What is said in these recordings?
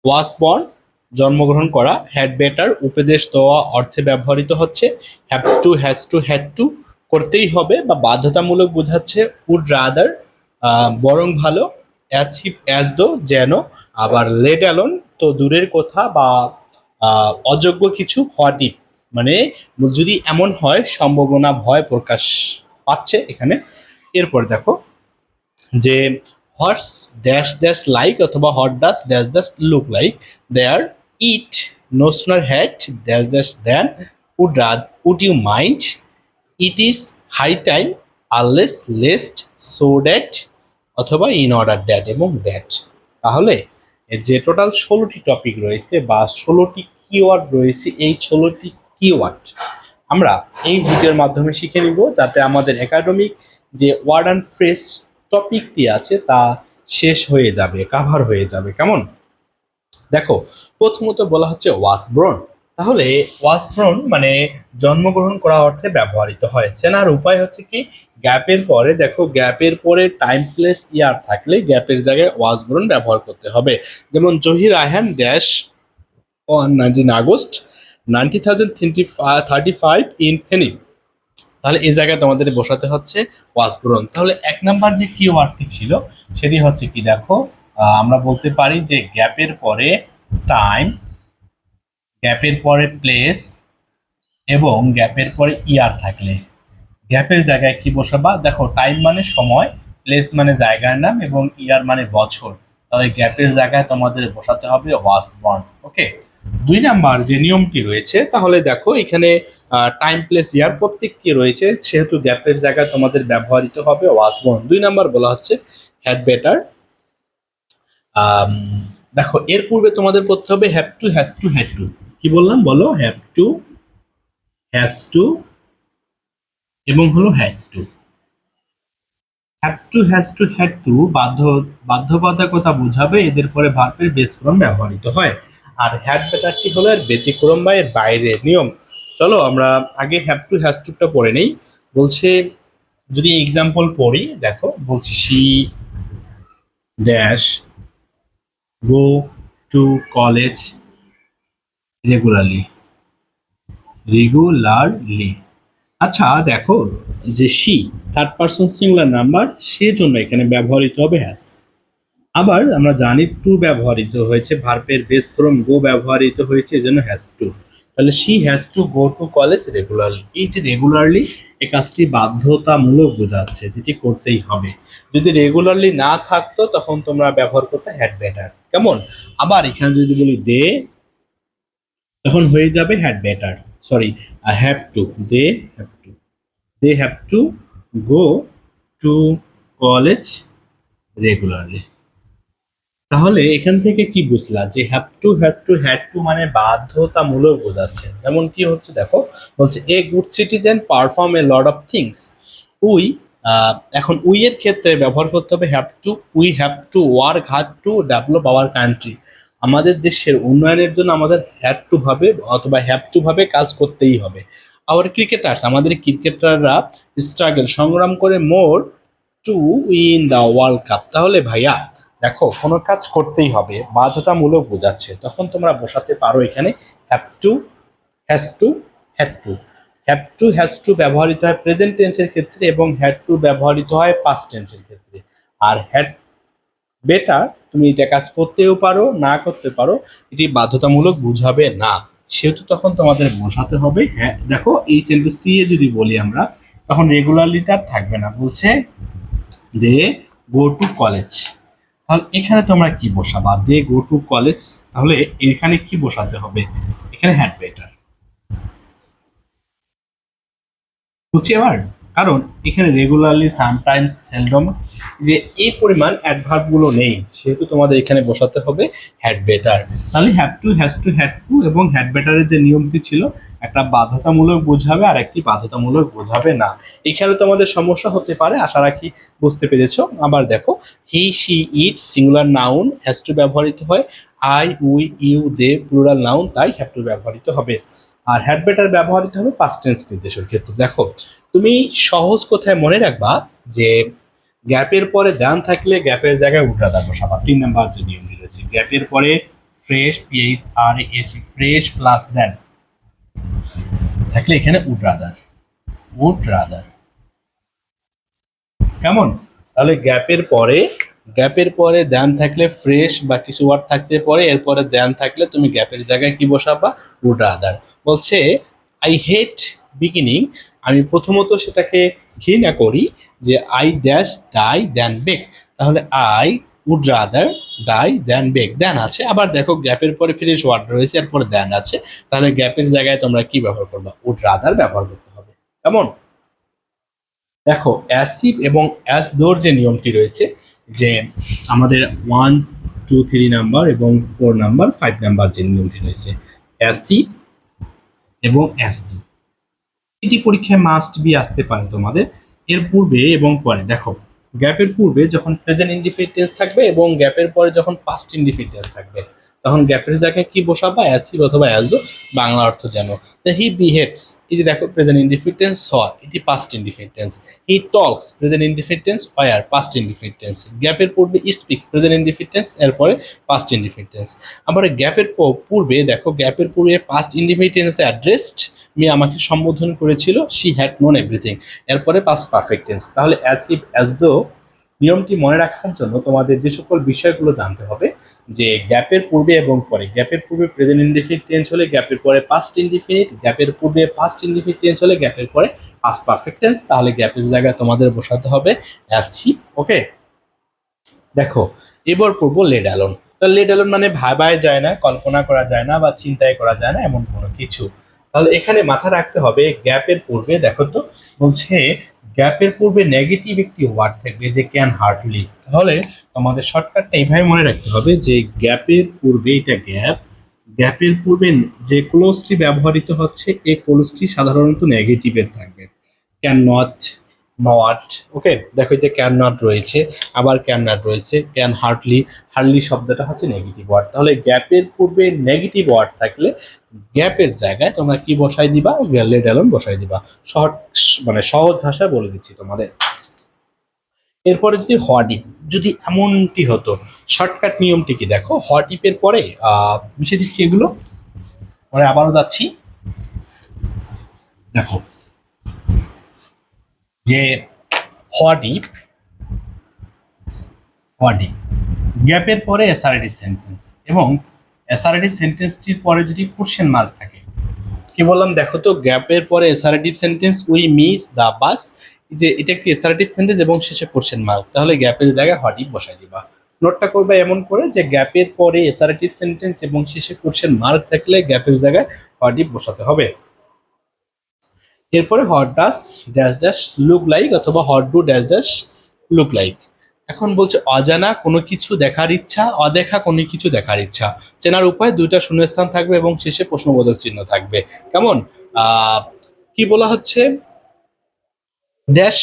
Was born জন্মগ্রহণ করা, had better উপদেশ দেওয়া অর্থে ব্যবহৃত হচ্ছে, have to, has to, had two করতেই হবে বা বাধ্যতামূলক বোঝাচ্ছে, উড রাদার বরং ভালো, অ্যাজ ইফ অ্যাজ দো যেন, আবার লেট অ্যালোন তো দূরের কথা বা অযোগ্য কিছু, হোয়াট ইফ মানে যদি এমন হয় সম্ভাবনা ভয় প্রকাশ পাচ্ছে এখানে। এরপর দেখো যে হোয়াটস ড্যাশ ড্যাশ লাইক অথবা what does dash dash look like there it no sooner had dash dash then would you mind it is high time unless lest so that অথবা ইন অর্ডার ড্যাট এবং that. তাহলে এর যে total 16টি topic রয়েছে বা 16টি keyword রয়েছে, এই 16টি keyword আমরা এই ভিডিওর মাধ্যমে শিখে নিব, যাতে আমাদের একাডেমিক যে ওয়ার্ড অ্যান্ড ফ্রেজ টপিকটি আছে তা শেষ হয়ে যাবে, কাভার হয়ে যাবে। কেমন? দেখো, প্রথমত বলা হচ্ছে ওয়াসব্রন। তাহলে ওয়াসব্রন মানে জন্মগ্রহণ করা অর্থে ব্যবহৃত হয়। চেনার উপায় হচ্ছে কি, গ্যাপের পরে দেখো, গ্যাপের পরে টাইম প্লেস ইয়ার থাকলে গ্যাপের জায়গায় ওয়াসব্রন ব্যবহার করতে হবে। যেমন Zahir Raihan dash on 19 August 1935 in Feni. তাহলে এই জায়গায় তোমাদের বসাতে হচ্ছে ওয়াসব্রন। তাহলে 1 নাম্বার যে কিওয়ার্ডটি ছিল সেটি হচ্ছে কি, দেখো আমরা বলতে পারি যে গ্যাপের পরে টাইম, গ্যাপের পরে প্লেস এবং গ্যাপের পরে ইয়ার থাকলে গ্যাপের জায়গায় কি বসাবা? দেখো, টাইম মানে সময়, প্লেস মানে জায়গার নাম এবং ইয়ার মানে বছর। তাহলে গ্যাপের জায়গায় তোমাদের বসাতে হবে ওয়াজ বর্ন। ওকে। 2 নাম্বার যে নিয়মটি রয়েছে, তাহলে দেখো এখানে টাইম প্লেস ইয়ার প্রত্যেকটি রয়েছে, সেহেতু গ্যাপের জায়গায় তোমাদের ব্যবহৃত হবে ওয়াজ বর্ন। 2 নাম্বার বলা হচ্ছে হ্যাড বেটার। দেখো, এর পূর্বে তোমাদের পড়তে হবে have to, has to, had two. কি বললাম বলো? হ্যাভ টু, হ্যাজ টু এবং হলো had to. Have to, has to, had two বাধ্যবাধকতা বোঝাবে, এদের পরে ভার্বের বেস ফর্ম ব্যবহৃত হয়। আর হ্যাড বেটারটি হলো এর ব্যতিক্রম বা এর বাইরের নিয়ম। চলো আমরা আগে হ্যাভ টু, হ্যাজ টুটা পড়ে নেই। বলছে, যদি এক্সাম্পল পড়ি, দেখো বলছি she dash go to college regularly, regularly. আচ্ছা দেখো, যে she third person singular number, সেজন্য এখানে ব্যবহৃত হবে হ্যাজ। আবার আমরা জানি টু ব্যবহৃত হয়েছে, ভার্বের বেস ফর্ম গো ব্যবহৃত হয়েছে, এজন্য হ্যাজ টু। তাহলে she has to go to college regularly. এই যে রেগুলারলি, এই কাজটি বাধ্যতামূলক বোঝাচ্ছে, যেটি করতেই হবে। যদি রেগুলারলি না থাকতো তখন তোমরা ব্যবহার করতে হ্যাড বেটার। কেমন? আবার এখানে যদি বলি দে, তখন হয়ে যাবে had better, sorry have to, they have to, they have to go to college regularly. তাহলে এখান থেকে কি বুঝলা? যে have to, has to, had to মানে বাধ্যতামূলক বোঝাচ্ছে। যেমন কি হচ্ছে দেখো, বলছে a good citizen perform a lot of things. We, এখন উই এর ক্ষেত্রে ব্যবহার করতে হবে have to. We have to work hard to develop our country. আমাদের দেশের উন্নয়নের জন্য আমাদের হ্যাড টু ভাবে অথবা হ্যাভ টু ভাবে কাজ করতেই হবে। আওয়ার ক্রিকেটার্স, আমাদের ক্রিকেটাররা স্ট্রাগল সংগ্রাম করে more to win the world cup. তাহলে ভাইয়া দেখো, কোনো কাজ করতেই হবে, বাধ্যতামূলক বোঝাচ্ছে, তখন তোমরা বসাতে পারো এখানে have to, has to, had two. Have to, has to ব্যবহৃত হয় প্রেজেন্ট টেন্সের ক্ষেত্রে এবং হ্যাড টু ব্যবহৃত হয় পাস্ট টেন্সের ক্ষেত্রে। আর হ্যাড বেটার তুমি এটা কাজ করতেও পারো, না করতে পারো, এটি বাধ্যতামূলক বুঝাবে না, সেহেতু তখন তোমাদের বোঝাতে হবে। হ্যাঁ দেখো, এই সেন্টেন্স দিয়ে যদি বলি আমরা, তখন রেগুলারলিটা থাকবে না। বলছে দে গো টু কলেজ, তাহলে এখানে তোমরা কি বসাবা? দে গো টু কলেজ। তাহলে এখানে কি বসাতে হবে? এখানে হ্যাড বেটার। বুঝছি এবার? কারণ এখানে রেগুলারলি, সামটাইমস, সেলডম, যে এই পরিমাণ অ্যাডভার্ব গুলো নেই, সেহেতু তোমাদের এখানে বসাতে হবে হ্যাড বেটার। তাহলে have to, has to, had two এবং হ্যাড বেটারের যে নিয়মটি ছিল, একটা বাধ্যতামূলক বোঝাবে আর একটি বাধ্যতামূলক বোঝাবে না। এখানে তোমাদের সমস্যা হতে পারে, আশা রাখি বুঝতে পেরেছো। আবার দেখো, he she it singular noun has to ব্যবহৃত হয়, I we you they plural noun, তাই হ্যাভ টু ব্যবহৃত হবে। আর হ্যাড বেটার ব্যবহৃত হবে পাস্ট টেন্স নির্দেশের ক্ষেত্রে। দেখো, তুমি সহজ কথায় মনে রাখবা যে গ্যাপের পরে দান থাকলে গ্যাপের জায়গায় উল্টা দান বসাবা। 3 নাম্বার যে নিয়মটি রয়েছে, গ্যাপের পরে ফ্রেশ PHRASH ফ্রেশ প্লাস দেন থাকলে এখানে উড রাদার কেমন? তাহলে গ্যাপের পরে দেন থাকলে ফ্রেশ বা কিছু ওয়ার্ড থাকতে পারে, এরপরে দেন থাকলে তুমি গ্যাপের জায়গায় কি বসাবা? Would rather. বলছে আই হেট বিগিনিং, আমি প্রথমত সেটাকে ঘৃণা করি যে I dash die than beg, তাহলে I would rather die than beg, than আছে, আবার দেখো গ্যাপের পরে ফ্রেশ ওয়ার্ড রয়েছে, এরপরে দেন আছে, তাহলে গ্যাপের জায়গায় তোমরা কি ব্যবহার করবা? উড রাদার ব্যবহার করতে হবে। কেমন? দেখো অ্যাসিভ এবং অ্যাসদোর যে নিয়মটি রয়েছে, যে আমাদের 1 2 3 নাম্বার এবং 4 নাম্বার 5 নাম্বার যে নিয়মটি রয়েছে, অ্যাসিভ এবং অ্যাসদো, এটি পরীক্ষায় মাস্ট বি আসতে পারে তোমাদের। এর পূর্বে এবং পরে দেখো, গ্যাপের পূর্বে যখন প্রেজেন্ট ইনডিফিনিট টেন্স থাকবে এবং গ্যাপের পরে যখন পাস্ট ইনডিফিনিট টেন্স থাকবে, তখন গ্যাপের জায়গায় কি বসাবা? অ্যাসিভ অথবা অ্যাসদো। বাংলা অর্থ জানো, হি বিহেভস, এই যে দেখো প্রেজেন্ট ইনডিফিনিট টেন্স স, এটি past indefinite tense. He talks present indefinite tense were, past indefinite tense. গ্যাপের পূর্বে স্পিক্স প্রেজেন্ট ইনডিফিনিট টেন্স, এরপরে পাস্ট ইনডিফিনিট টেন্স। আবার গ্যাপের পূর্বে দেখো, গ্যাপের পূর্বে পাস্ট ইনডিফিনিট টেন্সে অ্যাড্রেসড, মেয়ে আমাকে সম্বোধন করেছিল, শি হ্যাড নোন এভরিথিং, এরপরে পাস্ট পারফেক্ট টেন্স। তাহলে অ্যাজ ইফ অ্যাজ দো নিয়মটি মনে রাখার জন্য তোমাদের যে সকল বিষয়গুলো জানতে হবে, যে গ্যাপের পূর্বে এবং পরে, গ্যাপের পূর্বে প্রেজেন্ট ইনডিফিনিট টেন্স হলে গ্যাপের পরে পাস্ট ইনডিফিনিট, গ্যাপের পূর্বে পাস্ট ইনডিফিনিট টেন্স হলে গ্যাপের পরে পাস্ট পারফেক্ট টেন্স, তাহলে গ্যাপের জায়গায় তোমাদের বসাতে হবে অ্যাজ ইফ। ওকে, দেখো এবার পড়বো লেড অ্যালোন। তো লেড অ্যালোন মানে ভাবায় যায় না, কল্পনা করা যায় না বা চিন্তায় করা যায় না এমন কোনো কিছু। তাহলে এখানে মাথা রাখতে হবে গ্যাপের পূর্বে, দেখো তো বলছে গ্যাপের পূর্বে নেগেটিভ একটি ওয়ার্ড থাকবে যে ক্যান হার্ডলি, তাহলে তোমাদের শর্টকাটটা এইভাবে মনে রাখতে হবে যে গ্যাপের পূর্বে, এটা গ্যাপের পূর্বে যে ক্লোজটি ব্যবহৃত হচ্ছে এই ক্লোজটি সাধারণত নেগেটিভের থাকবে। ক্যান নট, ওকে, দেখো যে ক্যান নট রয়েছে, আবার ক্যান নট রয়েছে, ক্যান হার্ডলি শব্দটা হচ্ছে নেগেটিভ ওয়ার্ড। তাহলে গ্যাপের পূর্বে নেগেটিভ ওয়ার্ড থাকলে গ্যাপের জায়গায় তোমরা কি বসাই দিবা? লেড অ্যালোন বসাই দিবা। সহজ ভাষায় বলে দিচ্ছি তোমাদের। এরপরে যদি হট ইফ, যদি এমনটি হতো, শর্টকাট নিয়মটি কি দেখো, হট ইফের পরে মিশে দিচ্ছি এগুলো, পরে আবারও যাচ্ছি। দেখো যে হোয়াট ইফ গ্যাপের পরে অ্যাসারেটিভ সেন্টেন্স, এবং অ্যাসারেটিভ সেন্টেন্সটির পরে যদি কোশ্চেন মার্ক থাকে, কি বললাম দেখো তো, গ্যাপের পরে assertive sentence we miss the bus, যে এটা একটি অ্যাসারেটিভ সেন্টেন্স এবং শেষে কোশ্চেন মার্ক, তাহলে গ্যাপের জায়গায় হোয়াট ইফ বসাই দিবা। নোটটা করবে এমন করে যে গ্যাপের পরে অ্যাসারেটিভ সেন্টেন্স এবং শেষে কোশ্চেন মার্ক থাকলে গ্যাপের জায়গায় হোয়াট ইফ বসাতে হবে। এরপরে what does dash dash look like অথবা what do dash dash look like. এখন বলছে অজানা কোনো কিছু দেখার ইচ্ছা, অদেখা কোনো কিছু দেখার ইচ্ছা। চেনার উপায়, দুইটা শূন্যস্থান থাকবে এবং শেষে প্রশ্নবোধক চিহ্ন থাকবে। কেমন? কি বলা হচ্ছে? ড্যাশ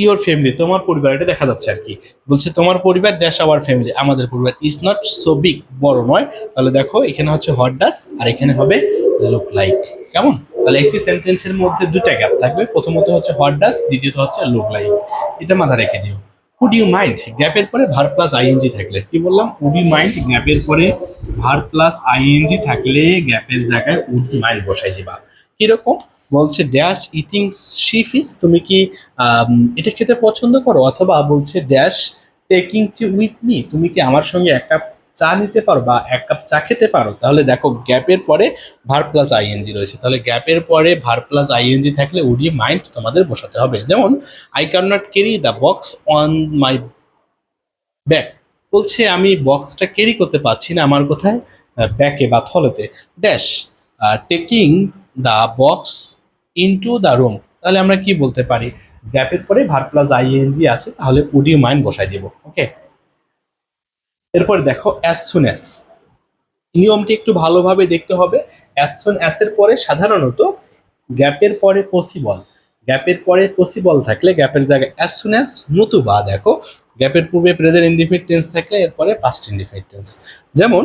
ইওর ফ্যামিলি, তোমার পরিবার, এটা দেখা যাচ্ছে আর কি। বলছে তোমার পরিবার ড্যাশ আওয়ার ফ্যামিলি, আমাদের পরিবার, ইজ নট সো বিগ, বড় নয়। তাহলে দেখো এখানে হচ্ছে হোয়াট ডাস আর এখানে হবে লুক লাইক। কেমন? তাহলে একটি সেন্টেন্সের মধ্যে দুটা গ্যাপ থাকবে, প্রথমত হচ্ছে হোয়াট ডাস, দ্বিতীয়ত হচ্ছে লুক লাইক। এটা মাথা রেখে দিও। উড ইউ মাইন্ড গ্যাপের পরে ভার প্লাস আইএনজি থাকলে, কি বললাম? উড ইউ মাইন্ড গ্যাপের পরে ভার প্লাস আইএনজি থাকলে গ্যাপের জায়গায় উড মাইন্ড বসাই দিবা। কিরকম? বলছে ড্যাশ ইটিং সি ফিশ, তুমি কি এটা খেতে পছন্দ করো, অথবা বলছে dash taking tea with me, তুমি কি আমার সঙ্গে এক কাপ চা নিতে পারো বা এক কাপ চা খেতে পারো। তাহলে দেখো গ্যাপের পরে ভার প্লাস আইএনজি রয়েছে, তাহলে গ্যাপের পরে ভার প্লাস আইএনজি থাকলে উড ইউ মাইন্ড তোমাদের বসাতে হবে। যেমন I can not carry the box on my back, বলছে আমি বক্সটা ক্যারি করতে পারছি না আমার কোথায়, ব্যাকে বা থলেতে। Dash taking the box into the room, তাহলে আমরা কি বলতে পারি? গ্যাপের পরে ভার প্লাস আইএনজি আছে, তাহলে উড ইউ মাইন্ড বসাই দেব। ওকে, এরপর দেখো অ্যাজ সুন অ্যাজ, নিয়মটি একটু ভালোভাবে দেখতে হবে। অ্যাজ সুন অ্যাজ এর পরে সাধারণত গ্যাপের পরে পসিবল থাকলে গ্যাপের জায়গায় অ্যাজ সুন অ্যাজ, নতুবা দেখো গ্যাপের পূর্বে প্রেজেন্ট ইনডিফিনিট টেন্স থাকলে এরপরে পাস্ট ইনডিফিনিট টেন্স। যেমন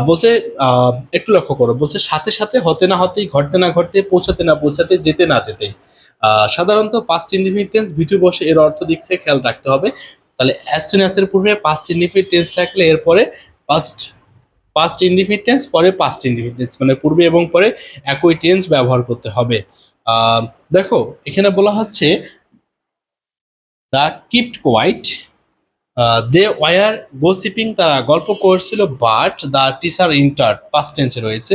বলছে একটু লক্ষ্য করো, বলছে সাথে সাথে, হতে না হতেই, ঘটতে না ঘটতে, পৌঁছাতে না পৌঁছাতে, যেতে না যেতে। সাধারণত পাস্ট ইনডিফিনিট টেন্স ভিতু বসে, এর অর্থ দিক থেকে খেয়াল রাখতে হবে। তাহলে অ্যাজ সুন অ্যাজ এর পূর্বে পাস্ট ইনডিফিনিট টেন্স থাকলে এরপরে পাস্ট পাস্ট ইনডিফিনিট টেন্স, পরে পাস্ট ইনডিফিনিট টেন্স, মানে পূর্বে এবং পরে একই টেন্স ব্যবহার করতে হবে। দেখো এখানে বলা হচ্ছে the kept quiet, they were gossiping, তারা গল্প করছিল, but the teacher entered, past টেন্সে রয়েছে,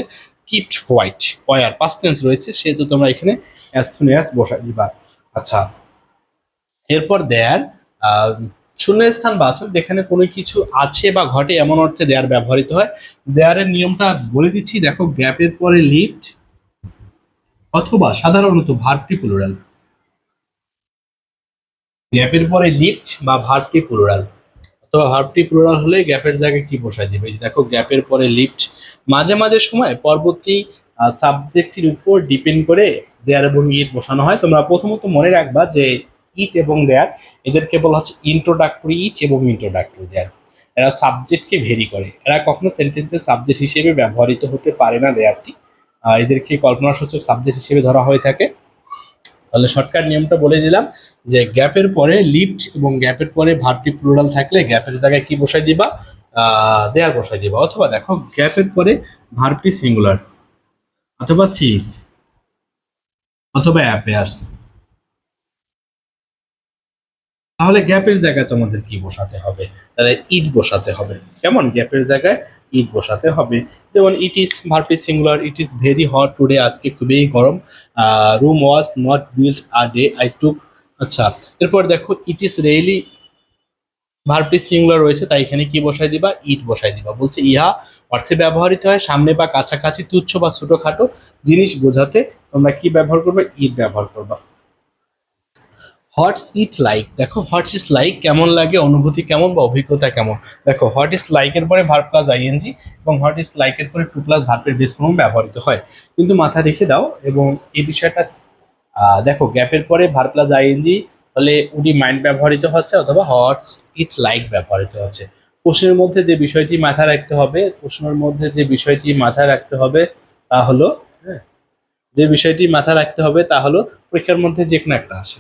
kept quiet were past tense রয়েছে, সেহেতু তোমরা এখানে অ্যাজ সুন অ্যাজ বসাই দিবা। আচ্ছা, এরপর দেয়ার শূন্যস্থান বাচক, যেখানে কোনো কিছু আছে বা ঘটে এমন অর্থে দেয়ার ব্যবহৃত হয়। দেয়ারের নিয়মটা বলে দিচ্ছি, দেখো গ্যাপের পরে লিফট অথবা সাধারণত ভার্বটি প্লুরাল, গ্যাপের পরে লিফট বা ভার্বটি প্লুরাল, অথবা ভার্বটি প্লুরাল হলে গ্যাপের জায়গায় কি বসাই দিবে, এই যে দেখো গ্যাপের পরে লিফট। মাঝে মাঝে সময় পরবর্তী সাবজেক্টের উপর ডিপেন্ড করে দেয়ার এবং ইট বসানো হয়। তোমরা প্রথমত মনে রাখবা যে ইট এবং দেয়ার, এদেরকে বলা হচ্ছে ইন্ট্রোডাক্টরি ইট এবং ইন্ট্রোডাক্টরি দেয়ার। এরা সাবজেক্টকে ভেরি করে, এরা কখনো সেন্টেন্সের সাবজেক্ট হিসেবে ব্যবহৃত হতে পারে না দেয়ারটি, এদেরকে কল্পনাসূচক সাবজেক্ট হিসেবে ধরা হয়ে থাকে। তাহলে শর্টকাট নিয়মটা বলে দিলাম যে গ্যাপের পরে লিফট এবং গ্যাপের পরে ভার্বটি প্লুরাল থাকলে গ্যাপের জায়গায় কি বসাই দিবা, দেয়ার বসাই দিবা। অথবা দেখো গ্যাপের পরে ভার্বটি সিঙ্গুলার অথবা সিমস অথবা অ্যাপিয়ার্স, তাহলে গ্যাপের জায়গায় তোমাদের কি বসাতে হবে, তাহলে ইট বসাতে হবে। কেমন, গ্যাপের জায়গায় ইট বসাতে হবে। যেমন ইট ইজ ভার্বটি singular, it is very hot today, আজকে খুবই গরম, Rome was not built a day I took. আচ্ছা, এরপর দেখো ইট ইজ রিয়েলি, ভার্বটি সিঙ্গুলার রয়েছে, তাই এখানে কি বসাই দিবা, ইট বসাই দিবা। বলছে ইহা অর্থে ব্যবহৃত হয় সামনে বা কাছাকাছি তুচ্ছ বা ছোটখাটো জিনিস বোঝাতে তোমরা কি ব্যবহার করবে, ইট ব্যবহার করবা। হোয়াটস ইট লাইক, দেখো হোয়াটস ইজ লাইক কেমন লাগে, অনুভূতি কেমন বা অভিজ্ঞতা কেমন। দেখো হোয়াট ইজ লাইকের পরে ভার্ব প্লাস আইএনজি এবং হোয়াট ইজ লাইকের পরে টু প্লাস ভার্বের বেস ফর্ম ব্যবহৃত হয়, কিন্তু মাথায় রেখে দাও। এবং এই বিষয়টা দেখো গ্যাপের পরে ভার্ব প্লাস আইএনজি হলে উডি মাইন্ড ব্যবহৃত হচ্ছে অথবা হোয়াটস ইট লাইক ব্যবহৃত হচ্ছে। প্রশ্নের মধ্যে যে বিষয়টি মাথায় রাখতে হবে, প্রশ্নের মধ্যে যে বিষয়টি মাথায় রাখতে হবে তা হলো, হ্যাঁ, যে বিষয়টি মাথায় রাখতে হবে তা হলো পরীক্ষার মধ্যে যে কোনো একটা আসে,